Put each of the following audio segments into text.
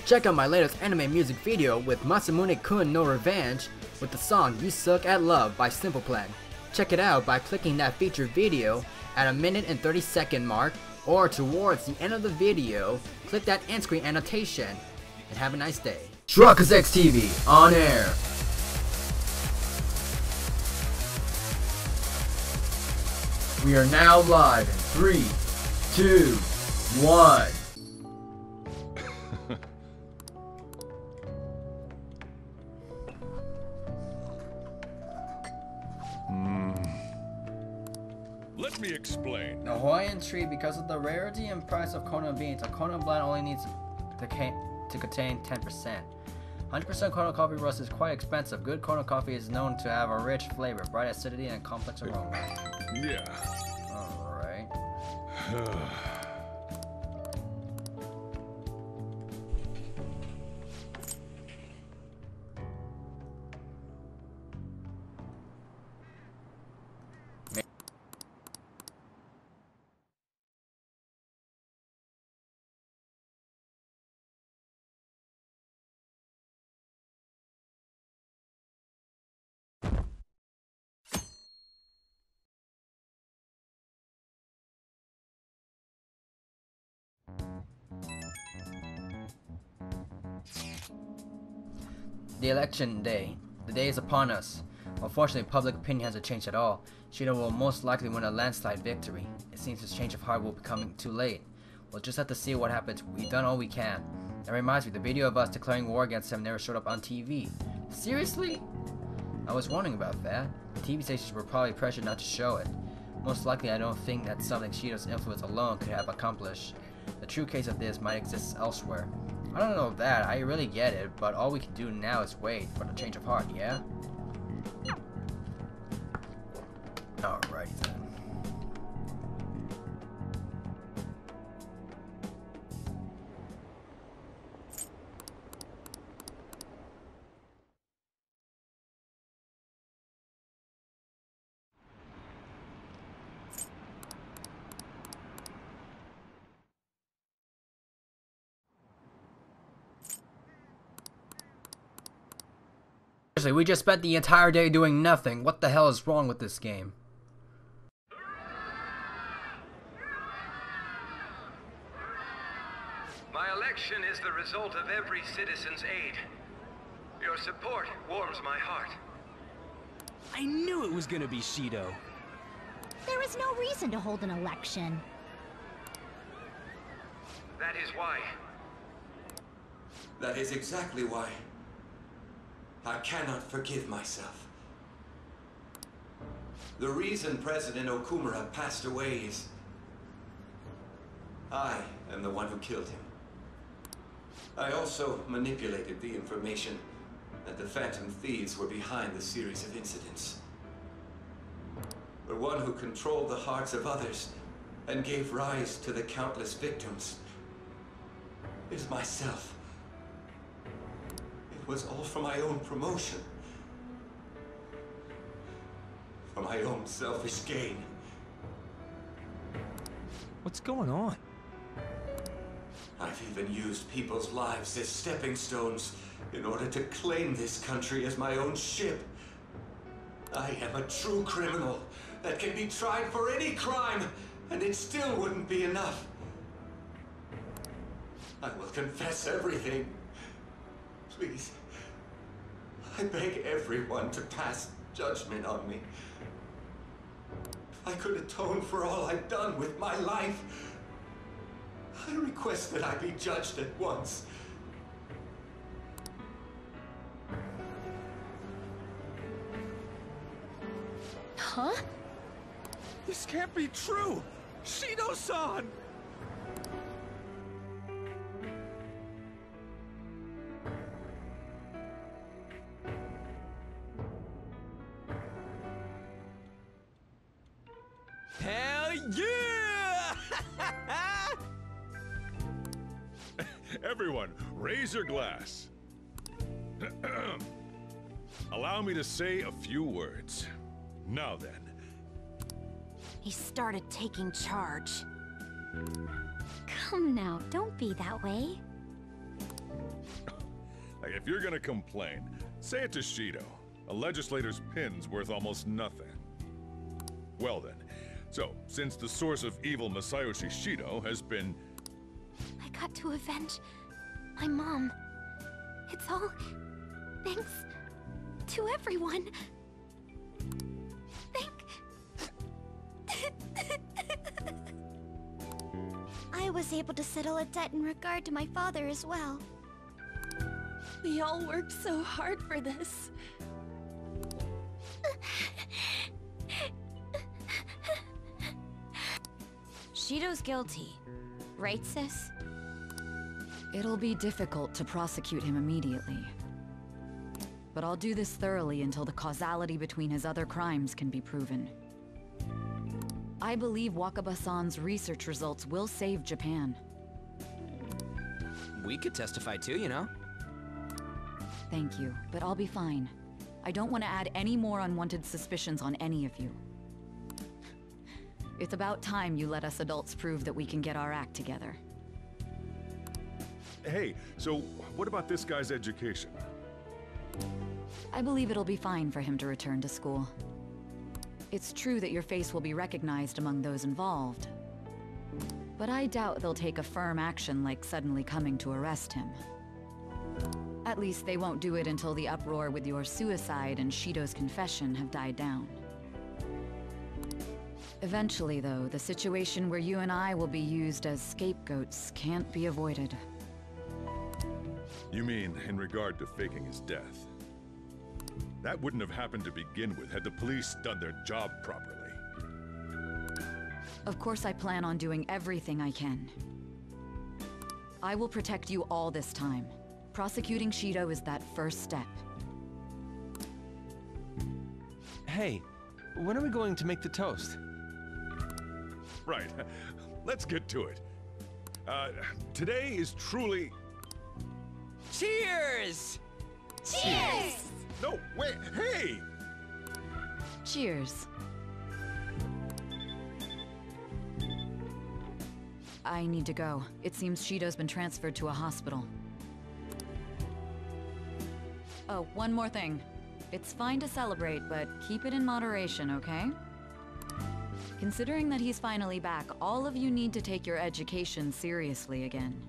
Check out my latest anime music video with Masamune-kun no Revenge with the song You Suck at Love by Simple Plan. Check it out by clicking that featured video at a minute and 30-second mark, or towards the end of the video, click that end screen annotation, and have a nice day. Truckers X TV on air. We are now live in 3, 2, 1. Let me explain. The Hawaiian tree, because of the rarity and price of Kona beans, a Kona blend only needs to contain 10%. 100% Kona coffee roast is quite expensive. Good Kona coffee is known to have a rich flavor, bright acidity, and complex aroma. Yeah. Alright. The election day. The day is upon us. Unfortunately, public opinion hasn't changed at all. Shido will most likely win a landslide victory. It seems his change of heart will be coming too late. We'll just have to see what happens. We've done all we can. That reminds me, the video of us declaring war against him never showed up on TV. Seriously? I was wondering about that. The TV stations were probably pressured not to show it. Most likely, I don't think that's something Shido's influence alone could have accomplished. The true case of this might exist elsewhere. I don't know that, I really get it, but all we can do now is wait for the change of heart, yeah? Alrighty then. Seriously, we just spent the entire day doing nothing. What the hell is wrong with this game? My election is the result of every citizen's aid. Your support warms my heart. I knew it was gonna be Shido. There is no reason to hold an election. That is why. That is exactly why. I cannot forgive myself. The reason President Okumura passed away is... I am the one who killed him. I also manipulated the information that the Phantom Thieves were behind the series of incidents. The one who controlled the hearts of others and gave rise to the countless victims is myself. It was all for my own promotion. For my own selfish gain. What's going on? I've even used people's lives as stepping stones in order to claim this country as my own ship. I am a true criminal that can be tried for any crime, and it still wouldn't be enough. I will confess everything. Please. I beg everyone to pass judgment on me. If I could atone for all I've done with my life, I request that I be judged at once. Huh? This can't be true! Shido-san! Hell yeah! Everyone, raise your glass. Allow me to say a few words. Now then. He started taking charge. Come now, don't be that way. Like, if you're gonna complain, say it to Shido. A legislator's pin's worth almost nothing. Well then, so, since the source of evil Masayoshi Shido has been... I got to avenge my mom. It's all thanks to everyone. I was able to settle a debt in regard to my father as well. We all worked so hard for this. Shido's guilty, right, sis? It'll be difficult to prosecute him immediately. But I'll do this thoroughly until the causality between his other crimes can be proven. I believe Wakaba-san's research results will save Japan. We could testify too, you know? Thank you, but I'll be fine. I don't want to add any more unwanted suspicions on any of you. It's about time you let us adults prove that we can get our act together. Hey, so what about this guy's education? I believe it'll be fine for him to return to school. It's true that your face will be recognized among those involved. But I doubt they'll take a firm action like suddenly coming to arrest him. At least they won't do it until the uproar with your suicide and Shido's confession have died down. Eventually, though, the situation where you and I will be used as scapegoats can't be avoided. You mean in regard to faking his death? That wouldn't have happened to begin with had the police done their job properly. Of course I plan on doing everything I can. I will protect you all this time. Prosecuting Shido is that first step. Hey, when are we going to make the toast? Right. Let's get to it. Today is truly... Cheers! Cheers! No, wait, hey! Cheers. I need to go. It seems Shido's been transferred to a hospital. Oh, one more thing. It's fine to celebrate, but keep it in moderation, okay? Considering that he's finally back, all of you need to take your education seriously again.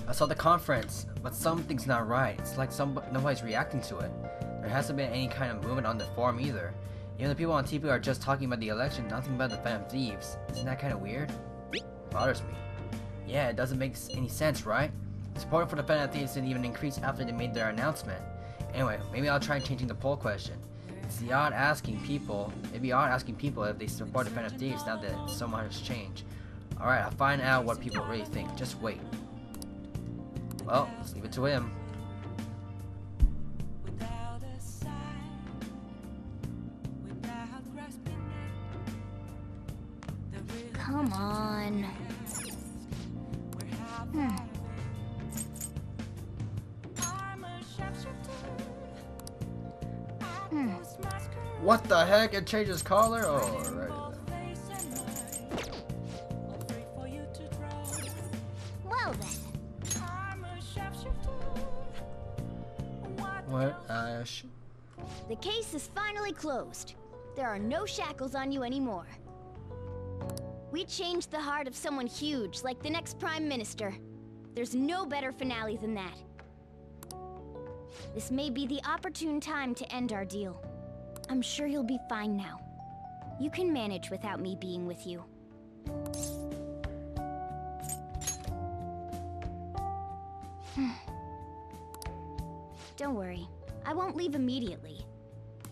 I saw the conference, but something's not right. It's like nobody's reacting to it. There hasn't been any kind of movement on the forum either. Even the people on TV are just talking about the election, nothing about the Phantom Thieves. Isn't that kind of weird? Bothers me. Yeah, it doesn't make any sense, right? Support for the Phantom Thieves didn't even increase after they made their announcement. Anyway, maybe I'll try changing the poll question. It'd be odd asking people if they support the Phantom Thieves now that so much has changed. Alright, I'll find out what people really think. Just wait. Well, let's leave it to him. Come on. What the heck? It changes color? Oh, right. Well then. What, Ash? The case is finally closed. There are no shackles on you anymore. We changed the heart of someone huge, like the next Prime Minister. There's no better finale than that. This may be the opportune time to end our deal. I'm sure you'll be fine now. You can manage without me being with you. Don't worry, I won't leave immediately.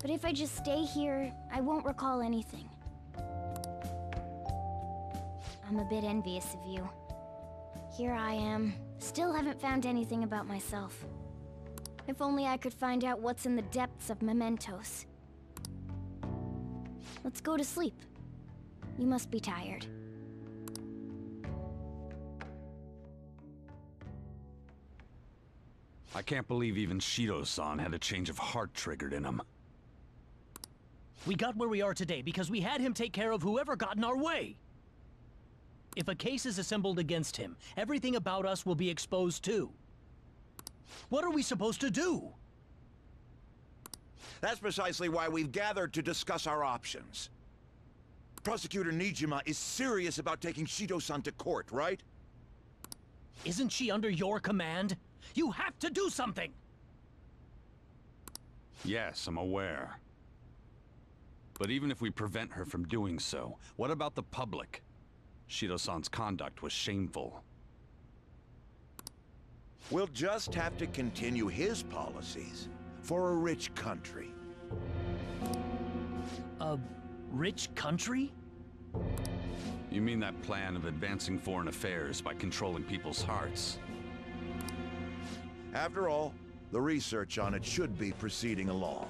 But if I just stay here, I won't recall anything. I'm a bit envious of you. Here I am, still haven't found anything about myself. If only I could find out what's in the depths of mementos. Let's go to sleep. You must be tired. I can't believe even Shido-san had a change of heart triggered in him. We got where we are today because we had him take care of whoever got in our way. If a case is assembled against him, everything about us will be exposed too. What are we supposed to do? That's precisely why we've gathered to discuss our options. Prosecutor Nijima is serious about taking Shido-san to court, right? Isn't she under your command? You have to do something! Yes, I'm aware. But even if we prevent her from doing so, what about the public? Shido-san's conduct was shameful. We'll just have to continue his policies for a rich country. A rich country? You mean that plan of advancing foreign affairs by controlling people's hearts? After all, the research on it should be proceeding along.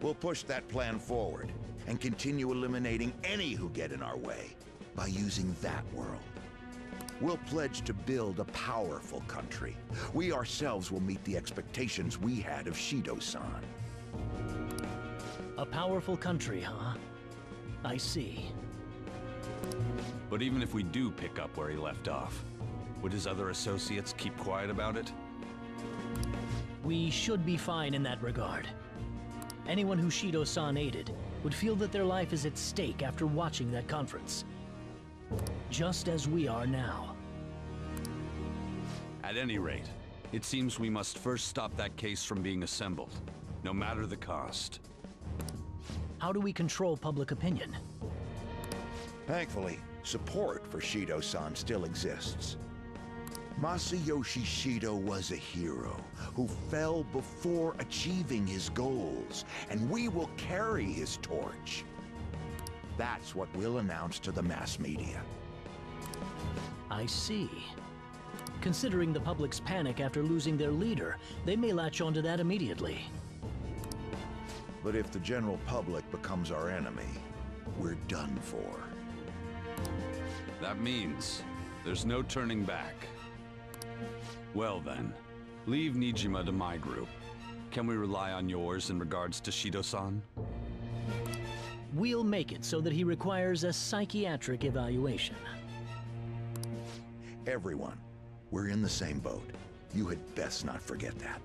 We'll push that plan forward and continue eliminating any who get in our way by using that world. We'll pledge to build a powerful country. We ourselves will meet the expectations we had of Shido-san. A powerful country, huh? I see. But even if we do pick up where he left off, would his other associates keep quiet about it? We should be fine in that regard. Anyone who Shido-san aided would feel that their life is at stake after watching that conference. Just as we are now. At any rate, it seems we must first stop that case from being assembled, no matter the cost. How do we control public opinion? Thankfully, support for Shido-san still exists. Masayoshi Shido was a hero who fell before achieving his goals, and we will carry his torch. That's what we'll announce to the mass media. I see. Considering the public's panic after losing their leader, they may latch onto that immediately. But if the general public becomes our enemy, we're done for. That means there's no turning back. Well then, leave Nijima to my group. Can we rely on yours in regards to Shido-san? We'll make it so that he requires a psychiatric evaluation. Everyone, we're in the same boat. You had best not forget that.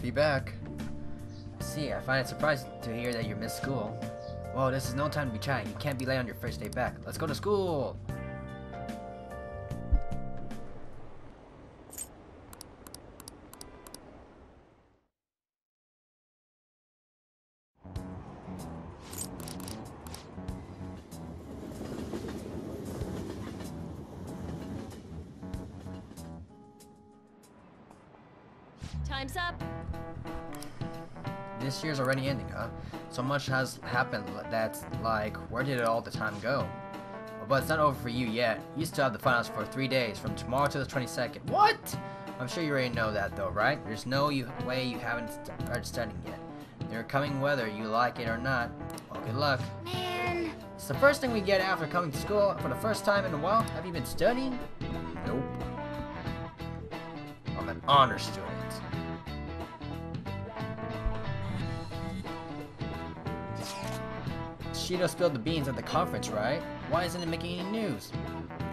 Be back. See, I find it surprising to hear that you missed school. Whoa, this is no time to be chatting. You can't be late on your first day back. Let's go to school! Time's up. This year's already ending, huh? So much has happened that's like, where did all the time go? But it's not over for you yet. You still have the finals for 3 days, from tomorrow to the 22nd. What? I'm sure you already know that though, right? There's no way you haven't started studying yet. They're coming whether you like it or not. Well, good luck. Man. It's the first thing we get after coming to school for the first time in a while. Have you been studying? Nope. I'm an honor student. Shido spilled the beans at the conference, right? Why isn't it making any news?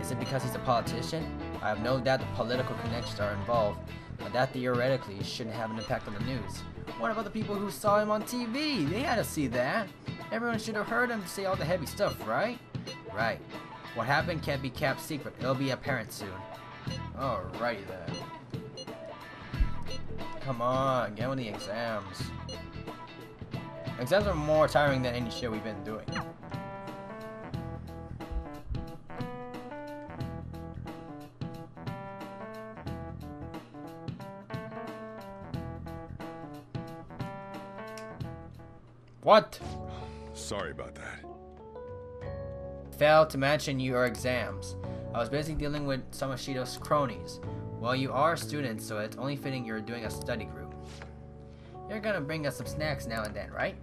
Is it because he's a politician? I have no doubt the political connections are involved, but that theoretically shouldn't have an impact on the news. What about the people who saw him on TV? They had to see that. Everyone should have heard him say all the heavy stuff, right? Right. What happened can't be kept secret. It'll be apparent soon. Alrighty then. Come on, get on with the exams. Exams are more tiring than any shit we've been doing. What? Sorry about that. Failed to mention your exams. I was busy dealing with some of Shido's cronies. Well, you are students, so it's only fitting you're doing a study group. You're gonna bring us some snacks now and then, right?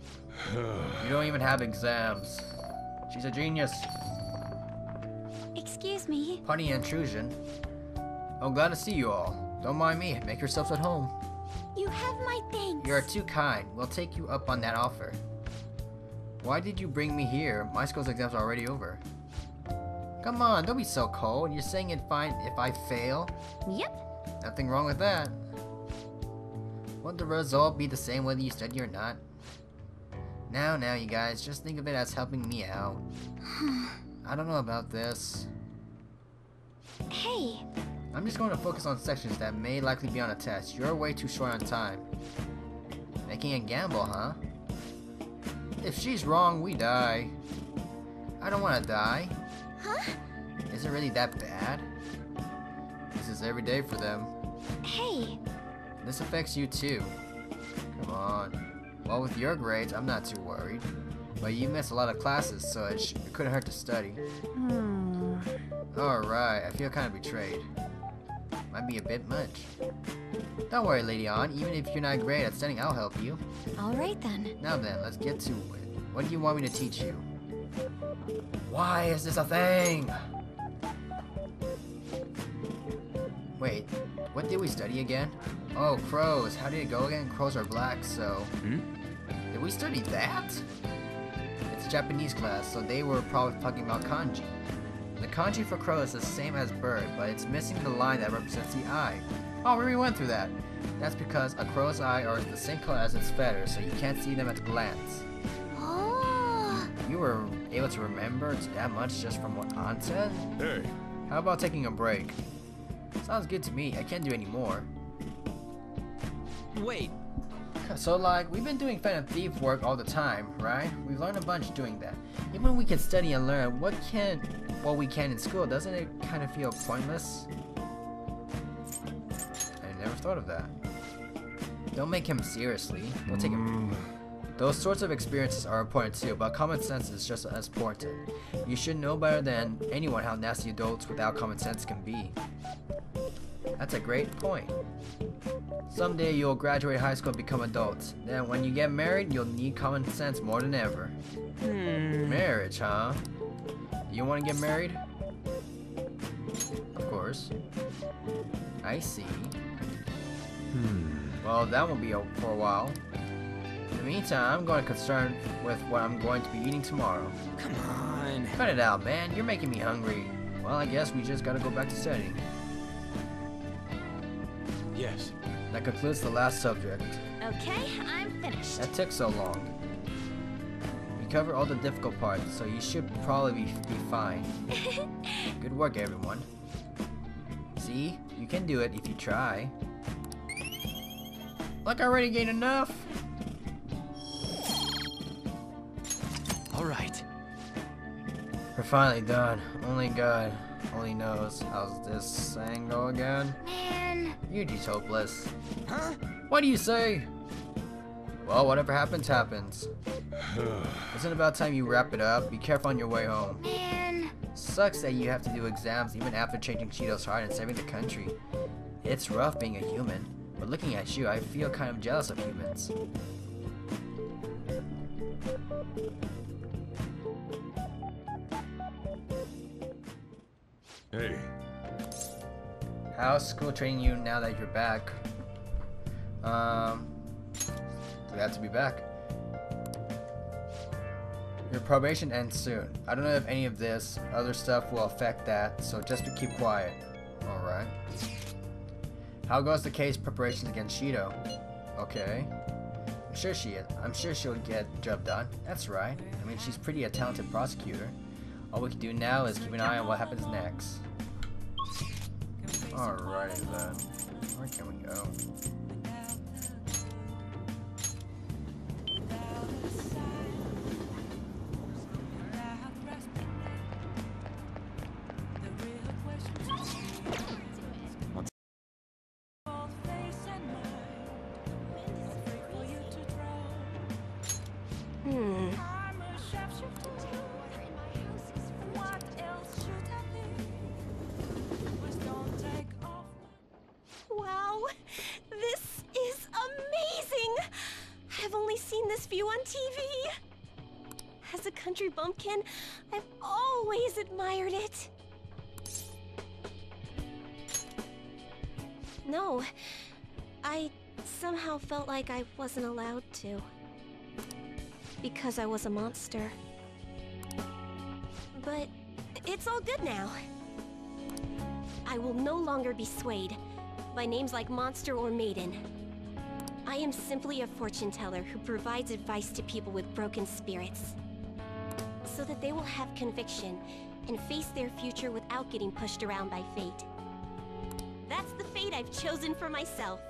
You don't even have exams. She's a genius. Excuse me. Pardon the intrusion. I'm glad to see you all. Don't mind me. Make yourselves at home. You have my thanks. You are too kind. We'll take you up on that offer. Why did you bring me here? My school's exams are already over. Come on, don't be so cold. You're saying it's fine if I fail? Yep. Nothing wrong with that. Won't the result be the same whether you study or not? Now, you guys, just think of it as helping me out. I don't know about this. Hey. I'm just going to focus on sections that may likely be on a test. You're way too short on time. Making a gamble, huh? If she's wrong, we die. I don't want to die. Huh? Is it really that bad? This is every day for them. Hey. This affects you too. Come on. Well, with your grades, I'm not too worried. But you missed a lot of classes, so it couldn't hurt to study. Alright, I feel kind of betrayed. Might be a bit much. Don't worry, Lady On. Even if you're not great at studying, I'll help you. Alright then. Now then, let's get to it. What do you want me to teach you? Why is this a thing? Wait, what did we study again? Oh, crows. How did it go again? Crows are black, so... Did we study that? It's a Japanese class, so they were probably talking about kanji. The kanji for crow is the same as bird, but it's missing the line that represents the eye. Oh, we already went through that. That's because a crow's eye are the same color as its feathers, so you can't see them at a glance. Oh. You were able to remember that much just from what Aunt said? Hey. How about taking a break? Sounds good to me. I can't do any more. Wait. So like, we've been doing fan and thief work all the time, right? We've learned a bunch doing that. Even when we can study and learn what we can in school, doesn't it kind of feel pointless? I never thought of that. Don't make him seriously. Don't take him. Those sorts of experiences are important too, but common sense is just as important. You should know better than anyone how nasty adults without common sense can be. That's a great point. Someday you'll graduate high school and become adults. Then when you get married, you'll need common sense more than ever. Marriage, huh? Do you want to get married? Of course. I see. Well, that won't be over for a while. In the meantime, I'm going to concern with what I'm going to be eating tomorrow. Come on. Cut it out, man. You're making me hungry. Well, I guess we just gotta go back to studying. Yes. That concludes the last subject. Okay, I'm finished. That took so long. We covered all the difficult parts, so you should probably be fine. Good work, everyone. See? You can do it if you try. Like I already gained enough. Alright. We're finally done. Only God only knows. How's this saying go again? Man. Yuji's hopeless. Huh? What do you say? Well, whatever happens, happens. Isn't it about time you wrap it up? Be careful on your way home. Man. Sucks that you have to do exams even after changing Shido's heart and saving the country. It's rough being a human, but looking at you, I feel kind of jealous of humans. Hey. How's school treating you now that you're back? Glad to be back. Your probation ends soon. I don't know if any of this other stuff will affect that, so just keep quiet. Alright. How goes the case preparations against Shido? Okay. I'm sure she'll get the job done. That's right. I mean, she's pretty a talented prosecutor. All we can do now is keep an eye on what happens next. Alrighty then. Where can we go? country bumpkin? I've always admired it. No, I somehow felt like I wasn't allowed to. Because I was a monster. But it's all good now. I will no longer be swayed by names like monster or maiden. I am simply a fortune teller who provides advice to people with broken spirits, so that they will have conviction and face their future without getting pushed around by fate. That's the fate I've chosen for myself.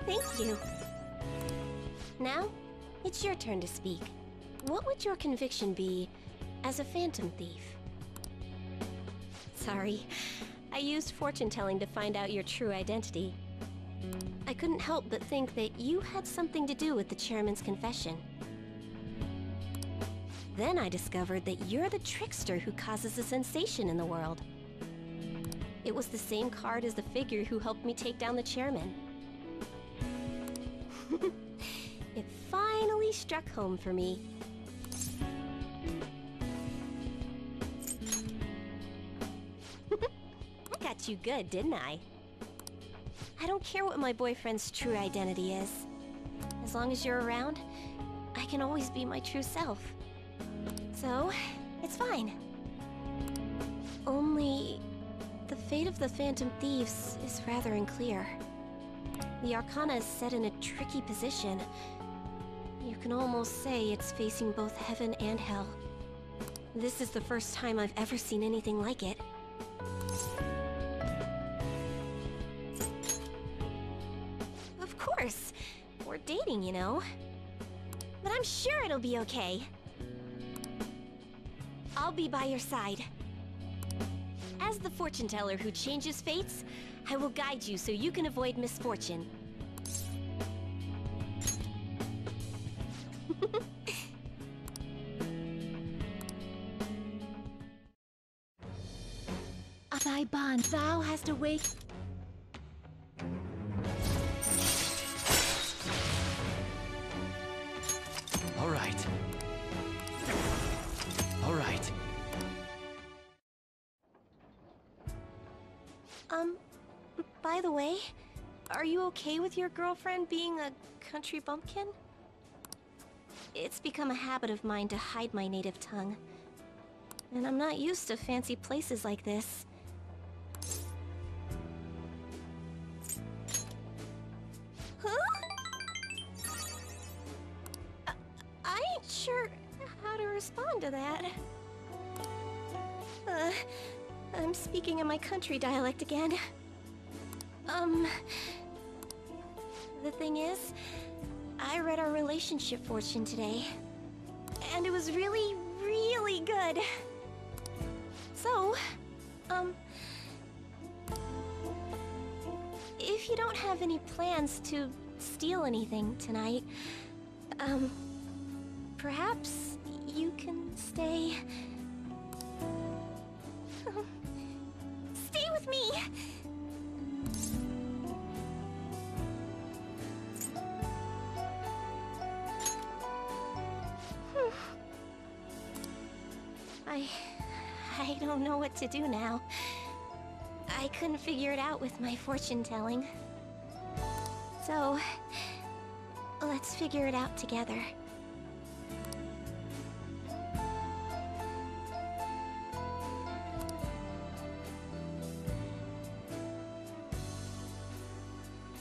Thank you. Now, it's your turn to speak. What would your conviction be as a phantom thief? Sorry, I used fortune-telling to find out your true identity. I couldn't help but think that you had something to do with the chairman's confession. Then I discovered that you're the trickster who causes a sensation in the world. It was the same card as the figure who helped me take down the chairman. It finally struck home for me. Got you good, didn't I? I don't care what my boyfriend's true identity is. As long as you're around, I can always be my true self. So, it's fine. Only, the fate of the Phantom Thieves is rather unclear. The Arcana is set in a tricky position. You can almost say it's facing both heaven and hell. This is the first time I've ever seen anything like it. Of course! We're dating, you know. But I'm sure it'll be okay. I'll be by your side. As the fortune teller who changes fates, I will guide you so you can avoid misfortune. Thy bond, thou hast awake. All right. All right. By the way, are you okay with your girlfriend being a country bumpkin? It's become a habit of mine to hide my native tongue. And I'm not used to fancy places like this. Huh? I ain't sure how to respond to that. I'm speaking in my country dialect again. The thing is, I read our relationship fortune today, and it was really, really good. So, if you don't have any plans to steal anything tonight, perhaps you can stay... Stay with me! I don't know what to do now. I couldn't figure it out with my fortune telling. So, let's figure it out together.